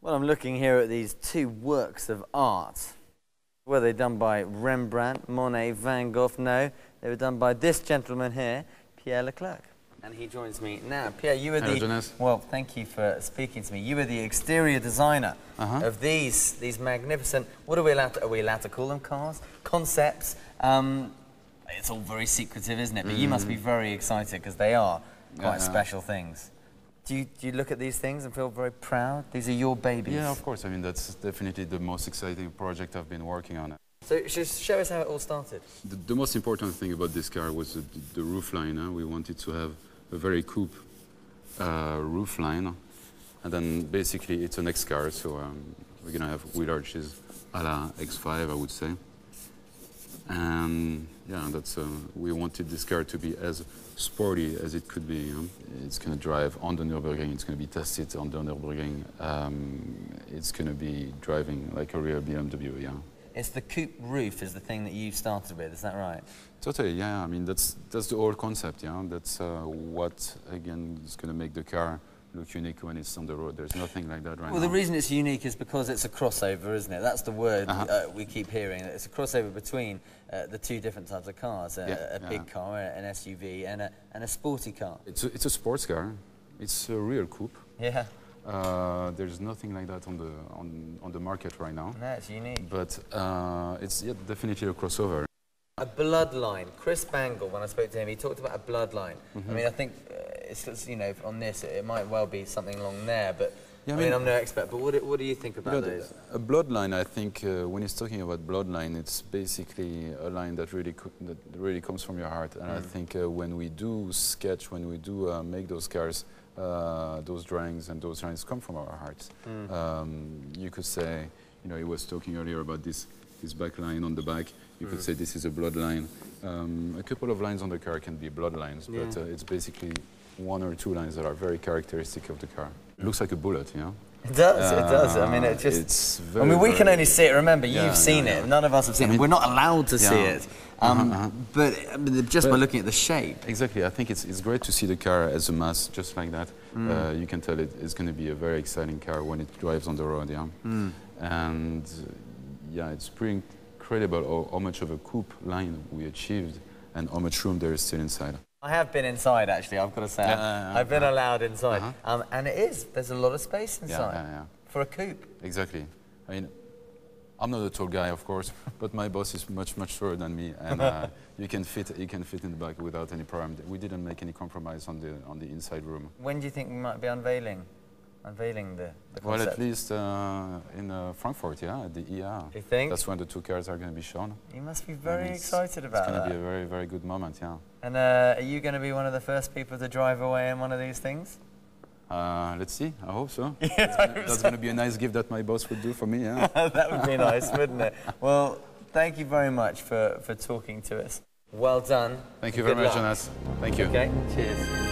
Well, I'm looking here at these two works of art. Were they done by Rembrandt, Monet, Van Gogh? No, they were done by this gentleman here, Pierre Leclerc. And he joins me now. Pierre, you were well, thank you for speaking to me. You were the exterior designer of these magnificent, what are we allowed to call them, cars? Concepts. It's all very secretive, isn't it? But you must be very excited because they are quite special things. Do you look at these things and feel very proud? These are your babies. Yeah, of course. I mean, that's definitely the most exciting project I've been working on. So just show us how it all started. The most important thing about this car was the roof line. We wanted to have a very coupe roof line. And then basically it's an X car, so we're going to have wheel arches a la X5, I would say. And yeah, that's we wanted this car to be as sporty as it could be. It's going to drive on the Nürburgring, it's going to be tested on the Nürburgring. It's going to be driving like a real BMW, yeah. It's the coupe roof is the thing that you started with, is that right? Totally, yeah. I mean, that's the whole concept, yeah. That's what, again, is going to make the car look unique when it's on the road. There's nothing like that right now. Well, the reason it's unique is because it's a crossover, isn't it? That's the word we keep hearing. It's a crossover between the two different types of cars, a big car, an SUV, and a sporty car. It's a sports car. It's a real coupe. Yeah. There's nothing like that on the market right now. No, it's unique. But it's definitely a crossover. A bloodline. Chris Bangle, when I spoke to him, he talked about a bloodline. I mean, I think it's, you know, on this, it might well be something along there, but yeah, I mean, I'm no expert, but what do you think about those? A bloodline, I think, when he's talking about bloodline, it's basically a line that really comes from your heart. And I think when we do sketch, when we do make those cars, those drawings and those lines come from our hearts. You could say, you know, he was talking earlier about this back line on the back. You could say this is a bloodline. A couple of lines on the car can be bloodlines, but it's basically one or two lines that are very characteristic of the car. It looks like a bullet, you know? It does, it does. I mean, it just... It's very, I mean, we can only see it. Remember, you've seen it. None of us have seen it. We're not allowed to see it. But just by looking at the shape. Exactly. I think it's great to see the car as a mass, just like that. You can tell it's going to be a very exciting car when it drives on the road, yeah? And yeah, it's pretty incredible how much of a coupe line we achieved and how much room there is still inside. I have been inside, actually, I've got to say. I've been allowed inside. And there's a lot of space inside for a coupe. Exactly. I mean, I'm not a tall guy, of course, but my boss is much taller than me, and he can fit in the back without any problem. We didn't make any compromise on the inside room. When do you think we might be unveiling the concept? Well, at least in Frankfurt, yeah, at the IAA. You think? That's when the two cars are going to be shown. You must be very excited about that. It's going to be a very, very good moment, yeah. And are you going to be one of the first people to drive away in one of these things? Let's see. I hope so. That's going to be a nice gift that my boss would do for me, yeah. That would be nice, wouldn't it? Well, thank you very much for talking to us. Well done. Thank you very much, Jonas. Thank you. Okay, cheers.